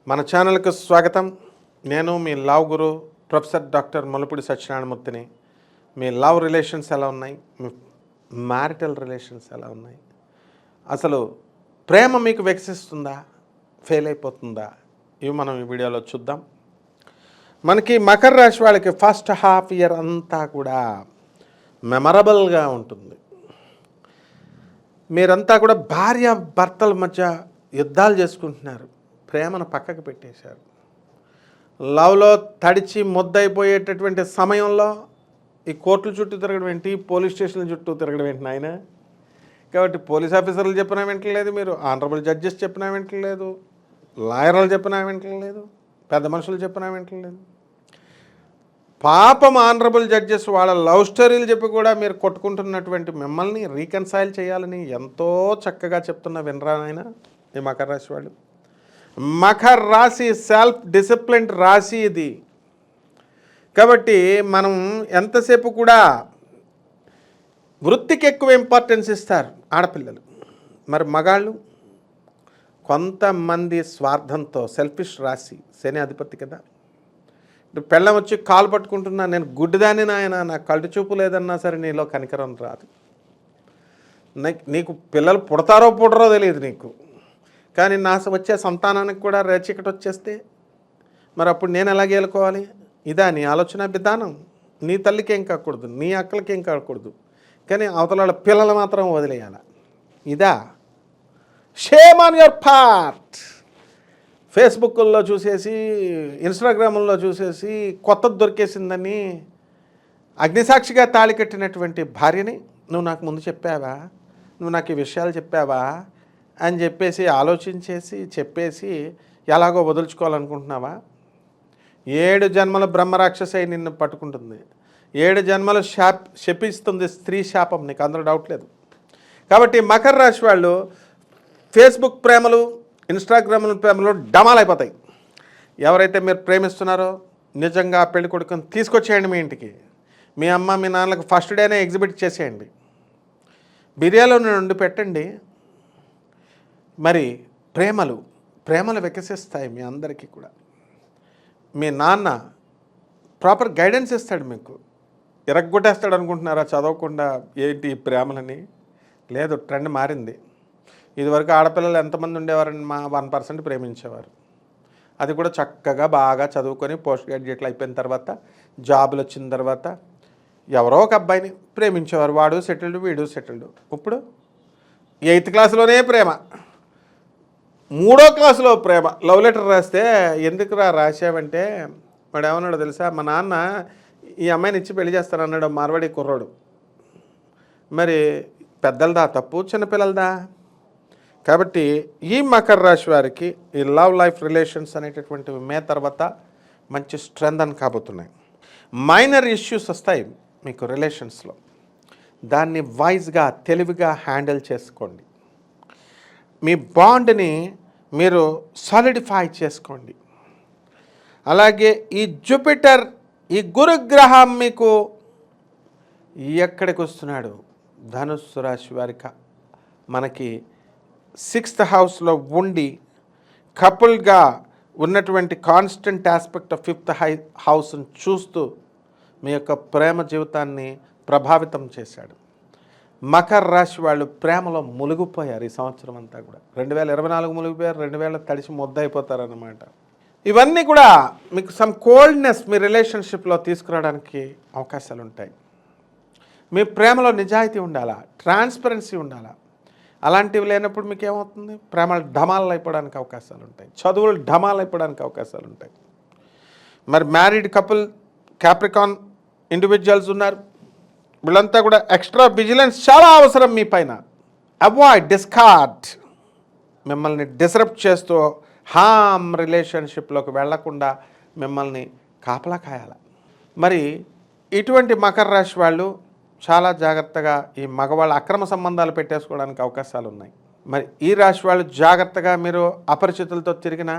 మన ఛానల్కు స్వాగతం. నేను మీ లవ్ గురు ప్రొఫెసర్ డాక్టర్ ముల్లపూడి సత్యనారాయణమూర్తిని. మీ లవ్ రిలేషన్స్ ఎలా ఉన్నాయి, మీ మ్యారిటల్ రిలేషన్స్ ఎలా ఉన్నాయి, అసలు ప్రేమ మీకు వికసిస్తుందా, ఫెయిల్ అయిపోతుందా, ఇవి మనం ఈ వీడియోలో చూద్దాం. మనకి మకర రాశి వాళ్ళకి ఫస్ట్ హాఫ్ ఇయర్ అంతా కూడా మెమరబుల్గా ఉంటుంది. మీరంతా కూడా భార్య భర్తల మధ్య యుద్ధాలు చేసుకుంటున్నారు, ప్రేమను పక్కకు పెట్టేశారు. లవ్లో తడిచి ముద్దయిపోయేటటువంటి సమయంలో ఈ కోర్టుల చుట్టూ తిరగడం ఏంటి, పోలీస్ స్టేషన్ల చుట్టూ తిరగడం ఏంటి నాయన. కాబట్టి పోలీస్ ఆఫీసర్లు చెప్పినా వింటలేదు, మీరు ఆనరబుల్ జడ్జెస్ చెప్పినా వింటలేదు, లాయర్లు చెప్పినా వింటలేదు, పెద్ద మనుషులు చెప్పినా వింటలేదు. పాపం ఆనరబుల్ జడ్జెస్ వాళ్ళ లవ్ స్టోరీలు చెప్పి కూడా మీరు కొట్టుకుంటున్నటువంటి మిమ్మల్ని రీకన్సైల్ చేయాలని ఎంతో చక్కగా చెప్తున్న వినరా నాయన ఈ మకర రాశి వాళ్ళు. మకర రాశి సెల్ఫ్ డిసిప్లిన్ రాశి ఇది. కాబట్టి మనం ఎంతసేపు కూడా వృత్తికి ఎక్కువ ఇంపార్టెన్స్ ఇస్తారు ఆడపిల్లలు. మరి మగాళ్ళు కొంతమంది స్వార్థంతో, సెల్ఫిష్ రాశి, శని అధిపతి కదా. పెళ్ళం వచ్చి కాలు పట్టుకుంటున్నా, నేను గుడ్డిదాన్ని నాయన, నాకు కళ్ళు చూపు లేదన్నా సరే నీలో కనికరం రాదు. నీకు పిల్లలు పుడతారో పుడరో తెలియదు నీకు, కానీ నా వచ్చే సంతానానికి కూడా రేచీకటి వచ్చేస్తే మరి అప్పుడు నేను ఎలాగ ఏలుకోవాలి? ఇదా నీ ఆలోచన విధానం? నీ తల్లికి ఏం కాకూడదు, నీ అక్కలకి ఏం కాకూడదు, కానీ అవతల పిల్లలు మాత్రం వదిలేయాల. ఇదా? Shame on your part. ఫేస్బుక్లో చూసేసి, ఇన్స్టాగ్రామ్లో చూసేసి కొత్తది దొరికేసిందని అగ్నిసాక్షిగా తాళి కట్టినటువంటి భార్యని నువ్వు నాకు ముందు చెప్పావా, నువ్వు నాకు ఈ విషయాలు చెప్పావా అని చెప్పేసి ఆలోచించేసి చెప్పేసి ఎలాగో వదులుచుకోవాలనుకుంటున్నావా? 7 జన్మల బ్రహ్మరాక్షసై నిన్ను పట్టుకుంటుంది, 7 జన్మలు శపిస్తుంది స్త్రీ శాపం, నీకు అందరూ డౌట్ లేదు. కాబట్టి మకర రాశి వాళ్ళు ఫేస్బుక్ ప్రేమలు, ఇన్స్టాగ్రామ్ ప్రేమలు డమాలైపోతాయి. ఎవరైతే మీరు ప్రేమిస్తున్నారో నిజంగా పెళ్లి కొడుకుని తీసుకొచ్చేయండి మీ ఇంటికి. మీ అమ్మ మీ నాన్నలకు ఫస్ట్ డేనే ఎగ్జిబిట్ చేసేయండి, బిర్యానీలో నుండి పెట్టండి. మరి ప్రేమలు వికసిస్తాయి మీ అందరికీ కూడా. మీ నాన్న ప్రాపర్ గైడెన్స్ ఇస్తాడు మీకు. ఇరగ్గొట్టేస్తాడు అనుకుంటున్నారా చదవకుండా ఏంటి ఈ ప్రేమలని? లేదు, ట్రెండ్ మారింది. ఇదివరకు ఆడపిల్లలు ఎంతమంది ఉండేవారని 1% ప్రేమించేవారు. అది కూడా చక్కగా బాగా చదువుకొని పోస్ట్ గ్రాడ్యుయేట్లు అయిపోయిన తర్వాత, జాబులు వచ్చిన తర్వాత ఎవరో ఒక అబ్బాయిని ప్రేమించేవారు, వాడు సెటిల్డ్ వీడు సెటిల్డ్. ఇప్పుడు 8th క్లాస్లోనే ప్రేమ, 3వ క్లాసులో ప్రేమ. లవ్ లెటర్ రాస్తే ఎందుకురా రాసావంటే వాడు ఏమన్నాడో తెలుసా, మా నాన్న ఈ అమ్మాయిని ఇచ్చి పెళ్లి చేస్తానన్నాడు, మార్వాడి కుర్రోడు. మరి పెద్దలదా తప్పు, చిన్నపిల్లలదా? కాబట్టి ఈ మకర రాశి వారికి ఈ లవ్ లైఫ్ రిలేషన్స్ అనేటటువంటివి మే తర్వాత మంచి స్ట్రెంథన్ కాబోతున్నాయి. మైనర్ ఇష్యూస్ వస్తాయి మీకు రిలేషన్స్లో, దాన్ని వైజ్గా తెలివిగా హ్యాండిల్ చేసుకోండి. మీ బాండ్ని మీరు సాలిడిఫై చేసుకోండి. అలాగే ఈ జూపిటర్, ఈ గురుగ్రహం మీకు ఎక్కడికి వస్తున్నాడు? ధనుస్సు రాశి వారికి మనకి 6th హౌస్లో ఉండి కపుల్గా ఉన్నటువంటి కాన్స్టెంట్ ఆస్పెక్ట్ ఆఫ్ 5th హౌస్ని చూస్తూ మీ యొక్క ప్రేమ జీవితాన్ని ప్రభావితం చేశాడు. మకర రాశి వాళ్ళు ప్రేమలో మునిగిపోయారు ఈ సంవత్సరం అంతా కూడా. 2024 మునిగిపోయారు, 2000 తడిసి ముద్ద అయిపోతారన్నమాట. ఇవన్నీ కూడా మీకు సమ్ కోల్డ్నెస్ మీ రిలేషన్షిప్లో తీసుకురావడానికి అవకాశాలు ఉంటాయి. మీ ప్రేమలో నిజాయితీ ఉండాలా, ట్రాన్స్పరెన్సీ ఉండాలా. అలాంటివి లేనప్పుడు మీకు ఏమవుతుంది? ప్రేమలు ఢమాలు అయిపోవడానికి అవకాశాలు ఉంటాయి, చదువులు ఢమాలు అయిపోవడానికి అవకాశాలు ఉంటాయి. మరి మ్యారీడ్ కపుల్, క్యాప్రికాన్ ఇండివిజువల్స్ ఉన్నారు, వీళ్ళంతా కూడా ఎక్స్ట్రా విజిలెన్స్ చాలా అవసరం మీ పైన. అవాయిడ్, డిస్కార్డ్, మిమ్మల్ని డిస్రప్ట్ చేస్తూ హామ్ రిలేషన్షిప్లోకి వెళ్లకుండా మిమ్మల్ని కాపలా కాయాలి. మరి ఇటువంటి మకర రాశి వాళ్ళు చాలా జాగ్రత్తగా ఈ మగవాళ్ళ అక్రమ సంబంధాలు పెట్టేసుకోవడానికి అవకాశాలు ఉన్నాయి. మరి ఈ రాశి వాళ్ళు జాగ్రత్తగా మీరు అపరిచితులతో తిరిగినా,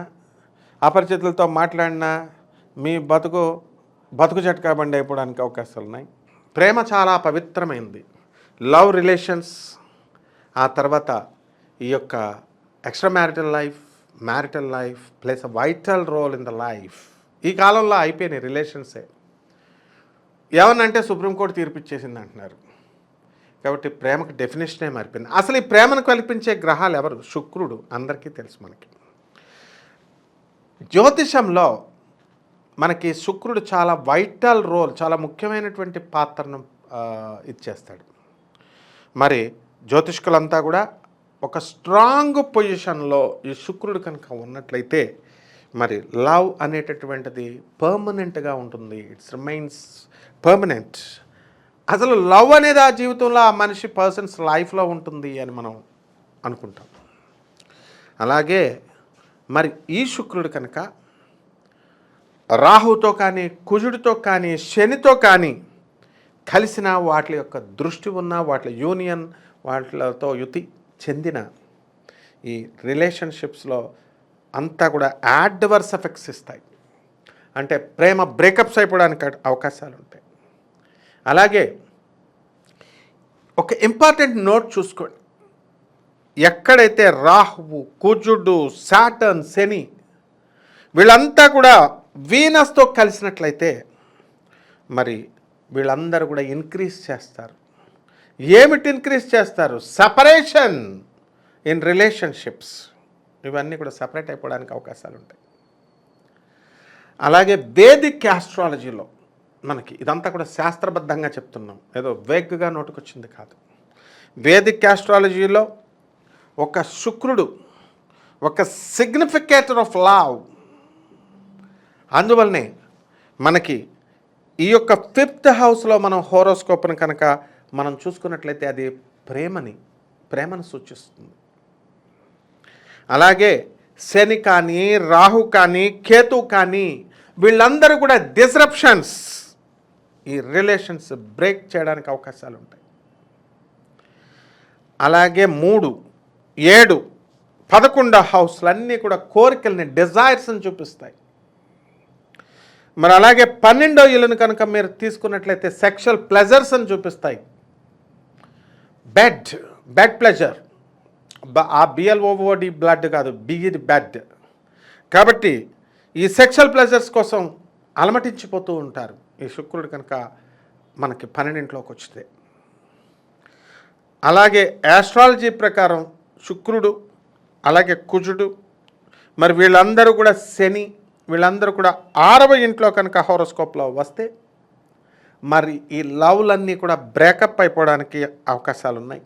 అపరిచితులతో మాట్లాడినా మీ బతుకు జట్కా బండి అయిపోవడానికి అవకాశాలు ఉన్నాయి. ప్రేమ చాలా పవిత్రమైంది. లవ్ రిలేషన్స్, ఆ తర్వాత ఈ యొక్క extra marital life, marital life plays a vital role in the life. ఈ కాలంలో అయిపోయినాయి రిలేషన్సే. ఏమన్నంటే సుప్రీంకోర్టు తీర్పిచ్చేసింది అంటున్నారు. కాబట్టి ప్రేమకు డెఫినేషనే మారిపోయింది. అసలు ఈ ప్రేమను కల్పించే గ్రహాలు ఎవరు? శుక్రుడు. అందరికీ తెలుసు మనకి. జ్యోతిషంలో మనకి శుక్రుడు చాలా వైటల్ రోల్, చాలా ముఖ్యమైనటువంటి పాత్రను ఇచ్చేస్తాడు. మరి జ్యోతిష్కులంతా కూడా ఒక స్ట్రాంగ్ పొజిషన్లో ఈ శుక్రుడు కనుక ఉన్నట్లయితే మరి లవ్ అనేటటువంటిది పర్మనెంట్గా ఉంటుంది. It's remains permanent. అసలు లవ్ అనేది ఆ జీవితంలో ఆ మనిషి పర్సన్స్ లైఫ్లో ఉంటుంది అని మనం అనుకుంటాం. అలాగే మరి ఈ శుక్రుడు కనుక రాహుతో కానీ, కుజుడితో కానీ, శనితో కానీ కలిసిన, వాటి యొక్క దృష్టి ఉన్న, వాటి యూనియన్, వాటితో యుతి చెందిన ఈ రిలేషన్షిప్స్లో అంతా కూడా యాడ్వర్స్ ఎఫెక్ట్స్ ఇస్తాయి. అంటే ప్రేమ బ్రేకప్స్ అయిపోవడానికి అవకాశాలు ఉంటాయి. అలాగే ఒక ఇంపార్టెంట్ నోట్ చూసుకోండి. ఎక్కడైతే రాహువు, కుజుడు, సాటర్న్, శని వీళ్ళంతా కూడా వీనస్తో కలిసినట్లయితే మరి వీళ్ళందరూ కూడా ఇంక్రీజ్ చేస్తారు. ఏమిటి ఇంక్రీజ్ చేస్తారు? Separation in relationships. ఇవన్నీ కూడా సపరేట్ అయిపోవడానికి అవకాశాలు ఉంటాయి. అలాగే వేదిక్ ఆస్ట్రాలజీలో మనకి ఇదంతా కూడా శాస్త్రబద్ధంగా చెప్తున్నాం, ఏదో వేగ్గా నోటుకొచ్చింది కాదు. వేదిక్ ఆస్ట్రాలజీలో ఒక శుక్రుడు ఒక సిగ్నిఫికేటర్ ఆఫ్ లవ్. అందువల్లనే మనకి ఈ యొక్క 5th హౌస్లో మనం హోరోస్కోప్ను కనుక మనం చూసుకున్నట్లయితే అది ప్రేమను సూచిస్తుంది. అలాగే శని కానీ, రాహు కానీ, కేతు కానీ వీళ్ళందరూ కూడా డిస్రప్షన్స్, ఈ రిలేషన్స్ బ్రేక్ చేయడానికి అవకాశాలు ఉంటాయి. అలాగే 3, 7, 11 హౌస్లన్నీ కూడా కోరికల్ని, డిజైర్స్ని చూపిస్తాయి. మరి అలాగే 12వ ఇల్లును కనుక మీరు తీసుకున్నట్లయితే సెక్షువల్ ప్లెజర్స్ అని చూపిస్తాయి. బెడ్ ప్లెజర్, ఆ BLOOD బ్లడ్ కాదు, బిగిది బెడ్. కాబట్టి ఈ సెక్షువల్ ప్లెజర్స్ కోసం అలమటించిపోతూ ఉంటారు ఈ శుక్రుడు కనుక మనకి 12ంట్లోకి వచ్చితే. అలాగే ఆస్ట్రాలజీ ప్రకారం శుక్రుడు, అలాగే కుజుడు, మరి వీళ్ళందరూ కూడా శని, వీళ్ళందరూ కూడా 6వ ఇంట్లో కనుక హోరోస్కోప్లో వస్తే మరి ఈ లవ్లన్నీ కూడా బ్రేకప్ అయిపోవడానికి అవకాశాలు ఉన్నాయి.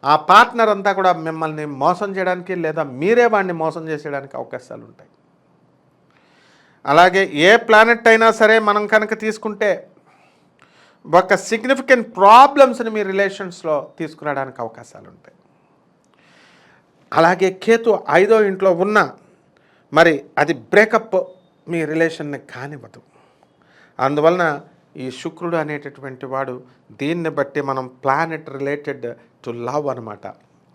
ఆ పార్ట్నర్ అంతా కూడా మిమ్మల్ని మోసం చేయడానికి, లేదా మీరే వాడిని మోసం చేసేయడానికి అవకాశాలు ఉంటాయి. అలాగే ఏ ప్లానెట్ అయినా సరే మనం కనుక తీసుకుంటే ఒక సిగ్నిఫికెంట్ ప్రాబ్లమ్స్ని మీ రిలేషన్స్లో తీసుకురావడానికి అవకాశాలు ఉంటాయి. అలాగే కేతు 5వ ఇంట్లో ఉన్న మరి అది బ్రేకప్ మీ రిలేషన్ని కానివ్వదు. అందువలన ఈ శుక్రుడు అనేటటువంటి వాడు దీన్ని బట్టి మనం ప్లానెట్ రిలేటెడ్ టు లవ్ అనమాట.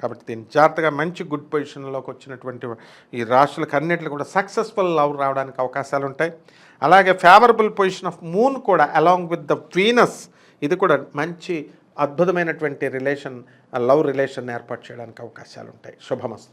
కాబట్టి దీన్ని జాగ్రత్తగా మంచి గుడ్ పొజిషన్లోకి వచ్చినటువంటి ఈ రాశులకు అన్నింటిలో కూడా సక్సెస్ఫుల్ లవ్ రావడానికి అవకాశాలు ఉంటాయి. అలాగే ఫేవరబుల్ పొజిషన్ ఆఫ్ మూన్ కూడా అలాంగ్ విత్ ద వీనస్, ఇది కూడా మంచి అద్భుతమైనటువంటి లవ్ రిలేషన్ ఏర్పాటు చేయడానికి అవకాశాలు ఉంటాయి. శుభమస్తు.